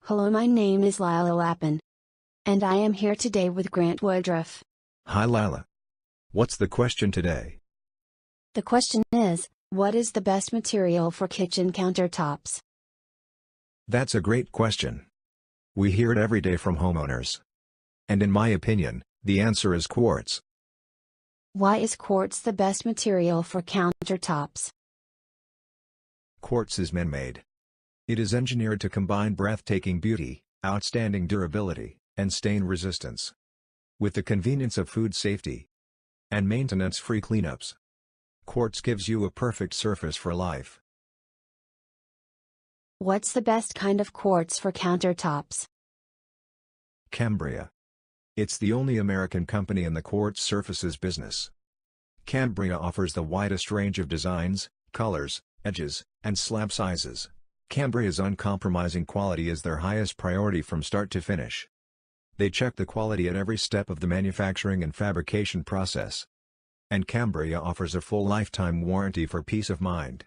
Hello, my name is Lyla, and I am here today with Woodruff. Hi Lyla. What's the question today? The question is, what is the best material for kitchen countertops? That's a great question. We hear it every day from homeowners. And in my opinion, the answer is quartz. Why is quartz the best material for countertops? Quartz is man-made. It is engineered to combine breathtaking beauty, outstanding durability, and stain resistance. With the convenience of food safety and maintenance-free cleanups, quartz gives you a perfect surface for life. What's the best kind of quartz for countertops? Cambria. It's the only American company in the quartz surfaces business. Cambria offers the widest range of designs, colors, edges, and slab sizes. Cambria's uncompromising quality is their highest priority from start to finish. They check the quality at every step of the manufacturing and fabrication process. And Cambria offers a full lifetime warranty for peace of mind.